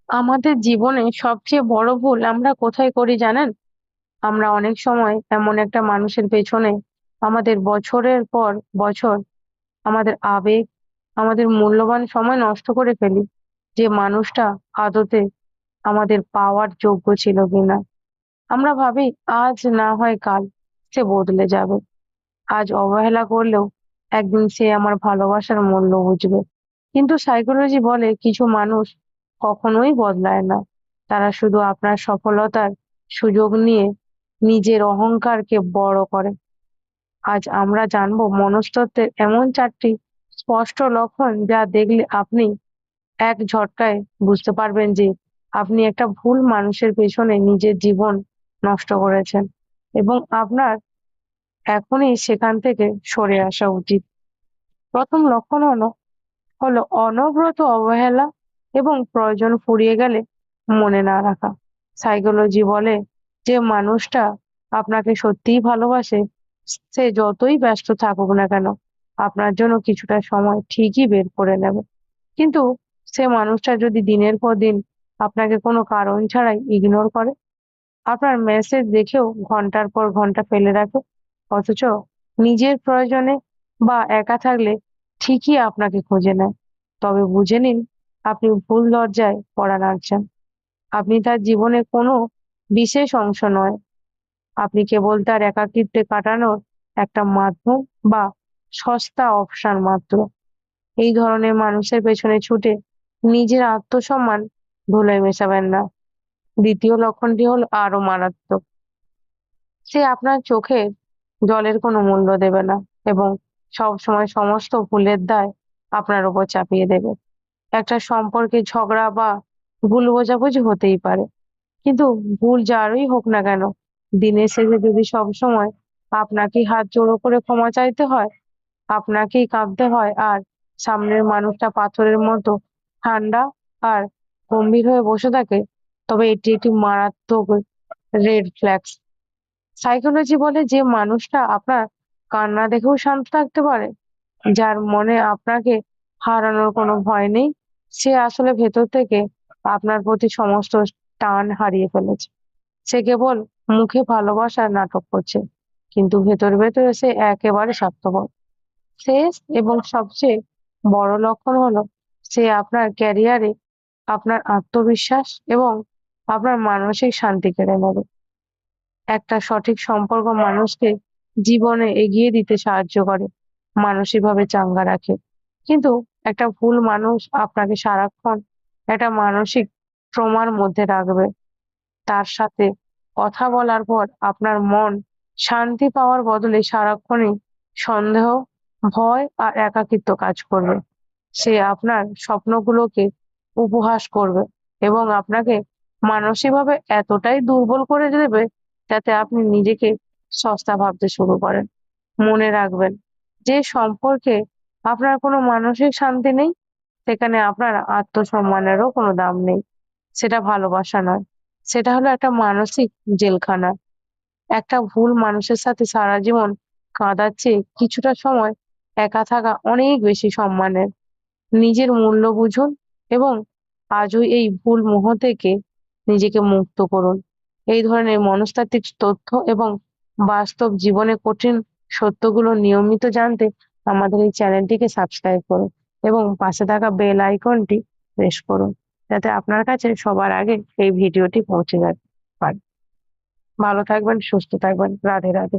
আমাদের জীবনে সবচেয়ে বড় ভুল আমরা কোথায় করি জানেন? আমরা অনেক সময় এমন একটা মানুষের পেছনে আমাদের বছরের পর বছর আমাদের আবেগ, আমাদের মূল্যবান সময় নষ্ট করে ফেলি। যে মানুষটা আদতে আমাদের পাওয়ার যোগ্য ছিল কিনা। আমরা ভাবি আজ না হয় কাল সে বদলে যাবে। আজ অবহেলা করলেও একদিন সে আমার ভালোবাসার মূল্য বুঝবে। কিন্তু সাইকোলজি বলে কিছু মানুষ কখনোই বদলায় না। তারা শুধু আপনার সফলতার সুযোগ নিয়ে নিজের অহংকারকে বড় করে। আজ আমরা জানবো মনস্তত্ত্বের এমন 4টি স্পষ্ট লক্ষণ যা দেখলে আপনি এক ঝটকায় বুঝতে পারবেন যে আপনি একটা ভুল মানুষের পেছনে নিজের জীবন নষ্ট করেছেন এবং আপনার এখনই সেখান থেকে সরে আসা উচিত। প্রথম লক্ষণ হলো অনবরত অবহেলা এবং প্রয়োজন ফুরিয়ে গেলে মনে না রাখা। সাইকোলজি বলে যে মানুষটা আপনাকে সত্যিই ভালোবাসে, সে যতই ব্যস্ত থাকুক না কেন আপনার জন্য কিছুটা সময় ঠিকই বের করে নেবে। কিন্তু সে মানুষটা যদি দিনের পর দিন আপনাকে কোনো কারণ ছাড়াই ইগনোর করে, আপনার মেসেজ দেখেও ঘন্টার পর ঘন্টা ফেলে রাখে, অথচ নিজের প্রয়োজনে বা একা থাকলে ঠিকই আপনাকে খুঁজে নেয়, তবে বুঝে নিন আপনি ভুল দরজায় কড়া নাড়ছেন। আপনি তার জীবনে কোনো বিশেষ অংশ নয়, আপনি কেবল তার একাকিত্বে কাটানোর একটা মাধ্যম বা সস্তা অপশন মাত্র। এই ধরনের মানুষের পেছনে ছুটে নিজের আত্মসম্মান ধুলোয় মেশাবেন না। দ্বিতীয় লক্ষণটি হলো আরো মারাত্মক। সে আপনার চোখে জলের কোনো মূল্য দেবে না এবং সবসময় সমস্ত ভুলের দায় আপনার উপর চাপিয়ে দেবে। একটা সম্পর্কে ঝগড়া বা ভুল বোঝাবুঝি হতেই পারে, কিন্তু ভুল যারই হোক না কেন, দিনের শেষে যদি সবসময় আপনাকেই হাত জোড়ো করে ক্ষমা চাইতে হয়, আপনাকেই কাঁদতে হয়, আর সামনের মানুষটা পাথরের মতো ঠান্ডা আর গম্ভীর হয়ে বসে থাকে, তবে এটি একটি মারাত্মক রেড ফ্ল্যাগস। সাইকোলজি বলে যে মানুষটা আপনার কান্না দেখেও শান্ত থাকতে পারে, যার মনে আপনাকে হারানোর কোনো ভয় নেই, সে আসলে ভেতর থেকে আপনার প্রতি সমস্ত টান হারিয়ে ফেলেছে। সে কেবল মুখে ভালোবাসার নাটক করছে, কিন্তু ভেতরে ভেতরে সে একেবারে স্বার্থপর। শেষ এবং সবচেয়ে বড় লক্ষণ হলো সে আপনার ক্যারিয়ারে আপনার আত্মবিশ্বাস এবং আপনার মানসিক শান্তি কেড়ে নেবে। একটা সঠিক সম্পর্ক মানুষকে জীবনে এগিয়ে দিতে সাহায্য করে, মানসিকভাবে চাঙ্গা রাখে। কিন্তু একটা ভুল মানুষ আপনাকে সারাক্ষণ একটা মানসিক ট্রমার মধ্যে রাখবে। তার সাথে কথা বলার পর আপনার মন শান্তি পাওয়ার বদলে সারাক্ষণই সন্দেহ, ভয় আর একাকিত্ব কাজ করবে। সে আপনার স্বপ্নগুলোকে উপহাস করবে এবং আপনাকে মানসিকভাবে এতটাই দুর্বল করে দেবে যাতে আপনি নিজেকে সস্তা ভাবতে শুরু করেন। মনে রাখবেন, যে সম্পর্কে আপনার কোনো মানসিক শান্তি নেই, সেখানে আপনার আত্মসম্মানেরও কোনো দাম নেই। সেটা ভালোবাসা নয়, সেটা হলো একটা মানসিক জেলখানা। একটা ভুল মানুষের সাথে সারা জীবন কাঁদার চেয়ে কিছুটা সময় একা থাকা অনেক বেশি সম্মানের। নিজের মূল্য বুঝুন এবং আজই এই ভুল মোহ থেকে নিজেকে মুক্ত করুন। এই ধরনের মনস্তাত্ত্বিক তথ্য এবং বাস্তব জীবনে কঠিন সত্যগুলো নিয়মিত জানতে আমাদের এই চ্যানেলটিকে সাবস্ক্রাইব করুন এবং পাশে থাকা বেল আইকনটি প্রেস করুন, যাতে আপনার কাছে সবার আগে এই ভিডিওটি পৌঁছে যেতে পারে। ভালো থাকবেন, সুস্থ থাকবেন। রাধে রাধে।